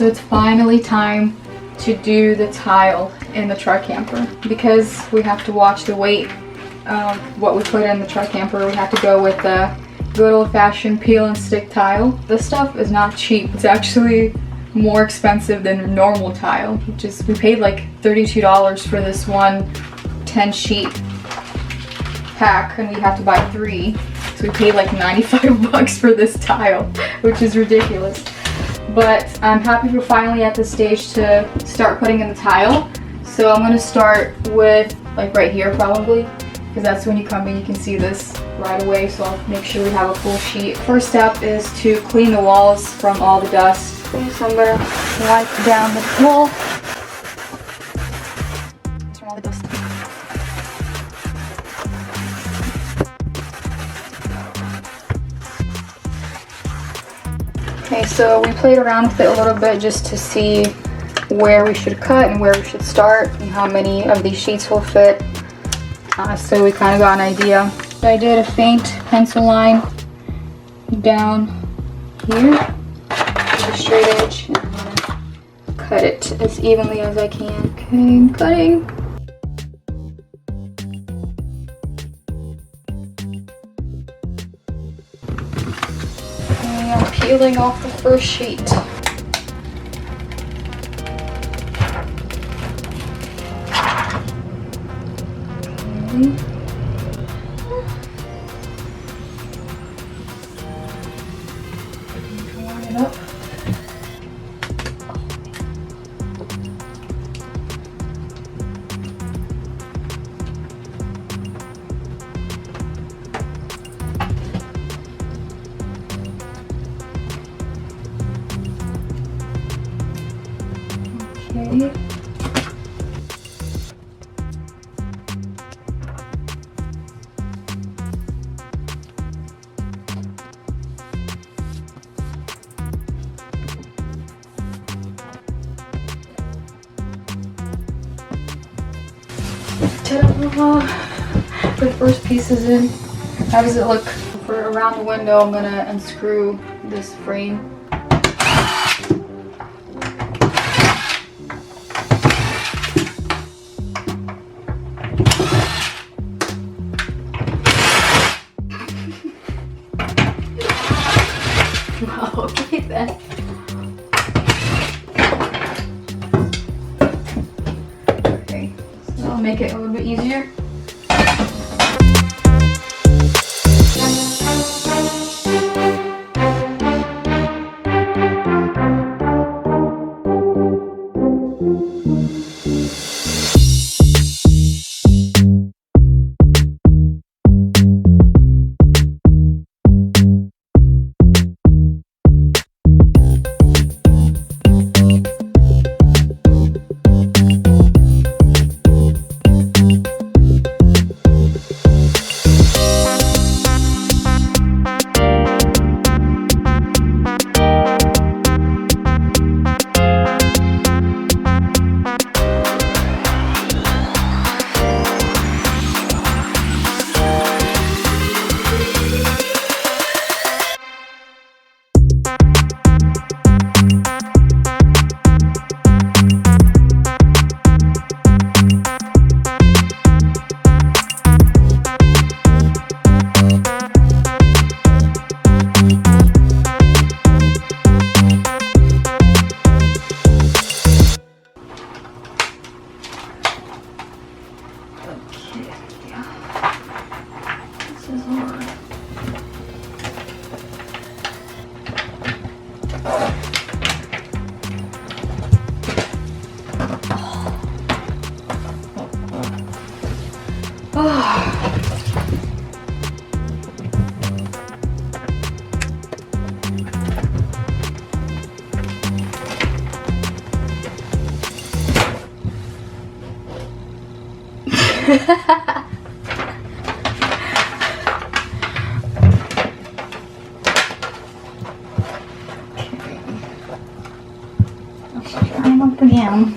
so it's finally time to do the tile in the truck camper. Because we have to watch the weight of what we put in the truck camper, we have to go with the good old-fashioned peel and stick tile. This stuff is not cheap. It's actually more expensive than normal tile, which is, we paid like $32 for this one 10 sheet pack, and we have to buy 3. So we paid like 95 bucks for this tile, which is ridiculous. But I'm happy we're finally at the stage to start putting in the tile. So I'm gonna start with like right here probably, because that's when you come in, you can see this right away. So I'll make sure we have a full sheet. First step is to clean the walls from all the dust. Okay, so I'm gonna wipe down the wall. From all the dust. Okay, so we played around with it a little bit just to see where we should cut and where we should start and how many of these sheets will fit. So we kind of got an idea. I did a faint pencil line down here to the straight edge, and I'm gonna cut it as evenly as I can. Okay, I'm cutting. And I'm peeling off the first sheet. Okay. Line it up. Okay. Ta-da! The first piece is in. How does it look? For around the window, I'm gonna unscrew this frame. Wow, okay then. Okay, so that'll make it a little bit easier. Let's try them up again.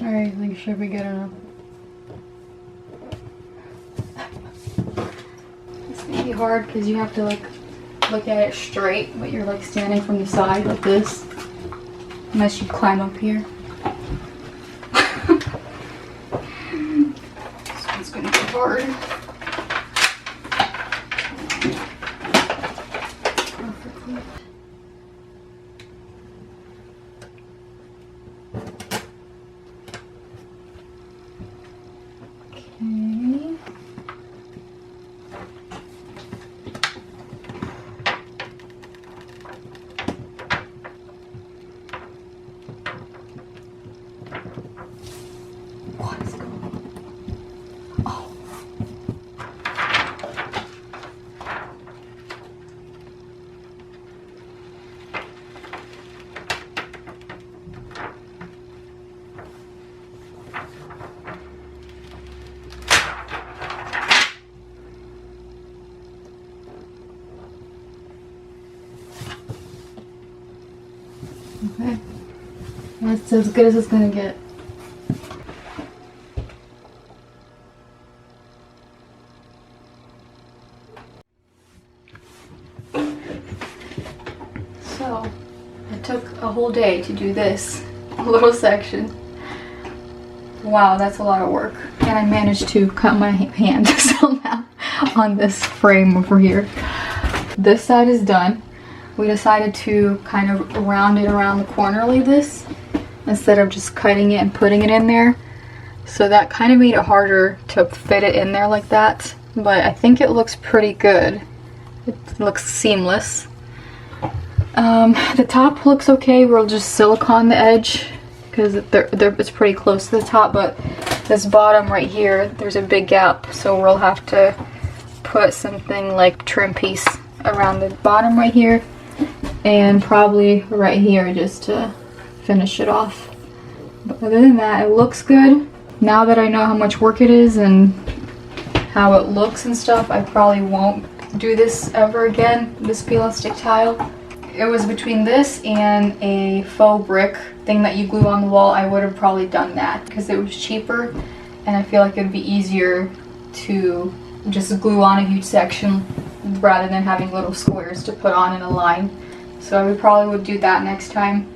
Alright, I think it should be good enough. It's gonna be hard because you have to like look at it straight, but you're like standing from the side like this. Unless you climb up here. This one's gonna be hard. Perfectly. Okay. What is going on? Oh. Okay. That's as good as it's gonna get. So, it took a whole day to do this little section. Wow, that's a lot of work. And I managed to cut my hand somehow on this frame over here. This side is done. We decided to kind of round it around the corner like this instead of just cutting it and putting it in there. So that kind of made it harder to fit it in there like that. But I think it looks pretty good. It looks seamless. The top looks okay. We'll just silicone the edge because it's pretty close to the top, but this bottom right here, there's a big gap, so we'll have to put something like trim piece around the bottom right here and probably right here just to finish it off. But other than that, it looks good. Now that I know how much work it is and how it looks and stuff, I probably won't do this ever again, this peel stick tile. It was between this and a faux brick thing that you glue on the wall. I would have probably done that because it was cheaper and I feel like it would be easier to just glue on a huge section rather than having little squares to put on in a line. So we probably would do that next time.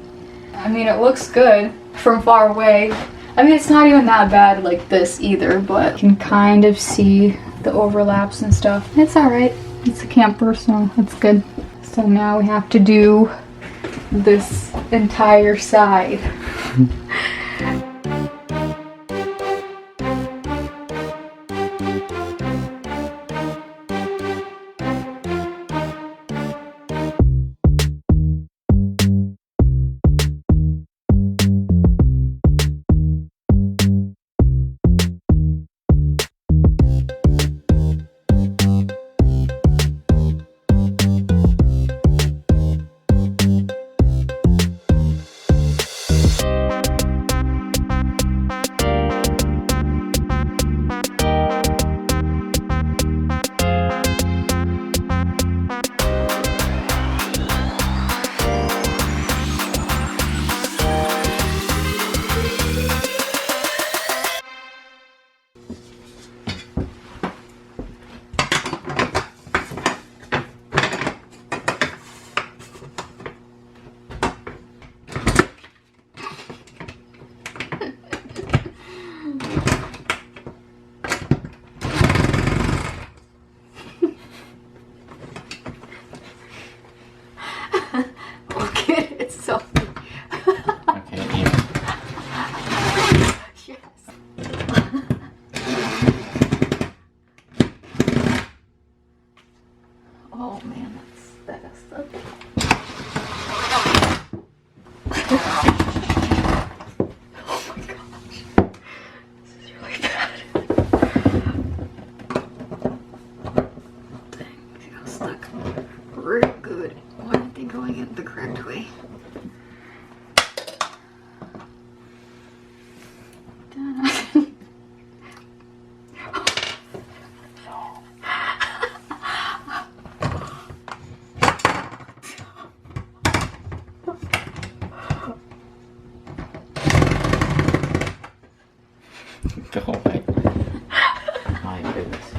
I mean, it looks good from far away. I mean, it's not even that bad like this either, but you can kind of see the overlaps and stuff. It's alright. It's a camper, so it's good. So now we have to do this entire side. Oh man, that's stuff. Oh my gosh. This is really bad. Dang, it got stuck real good. Why aren't they going in the correct way? Oh my goodness.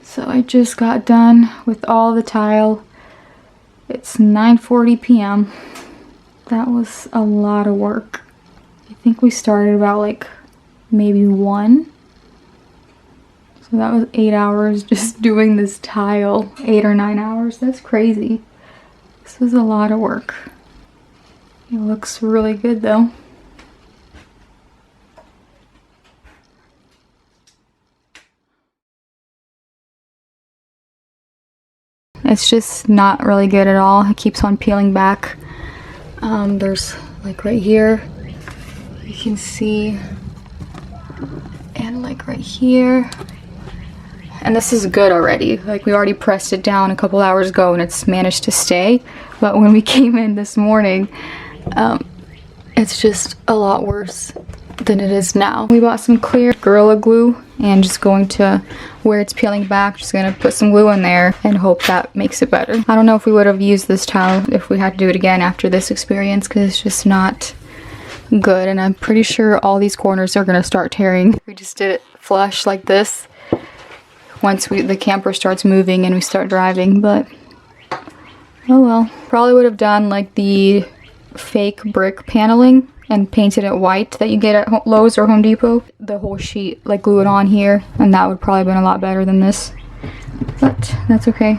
So I just got done with all the tile. It's 9:40 p.m. That was a lot of work. I think we started about like maybe 1. So that was 8 hours just doing this tile. 8 or 9 hours. That's crazy. This was a lot of work. It looks really good though. It's just not really good at all. It keeps on peeling back. There's like right here, you can see, and like right here. And this is good already. Like we already pressed it down a couple hours ago and it's managed to stay. But when we came in this morning, it's just a lot worse than it is now. We bought some clear Gorilla Glue and just going to where it's peeling back, just gonna put some glue in there and hope that makes it better. I don't know if we would have used this towel if we had to do it again after this experience because it's just not good, and I'm pretty sure all these corners are gonna start tearing. We just did it flush like this once the camper starts moving and we start driving, but oh well. Probably would have done like the fake brick paneling and painted it white that you get at Lowe's or Home Depot. The whole sheet, like glue it on here, and that would probably have been a lot better than this. But that's okay.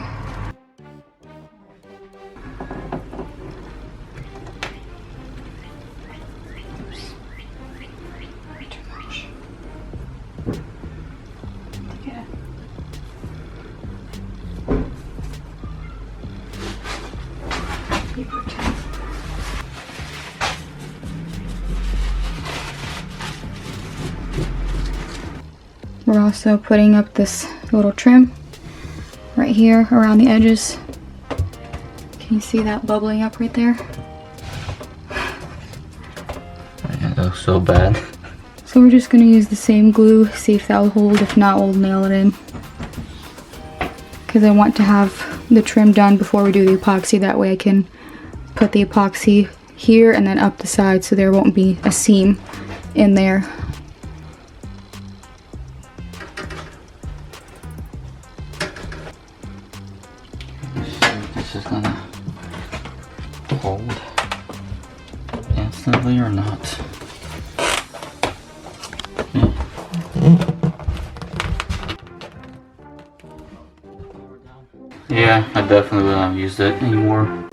We're also putting up this little trim right here around the edges. Can you see that bubbling up right there? Yeah, that was so bad. So we're just gonna use the same glue, see if that will hold. If not, we'll nail it in. Because I want to have the trim done before we do the epoxy. That way I can put the epoxy here and then up the side so there won't be a seam in there. This is gonna hold instantly or not. Yeah, I definitely will not use it anymore.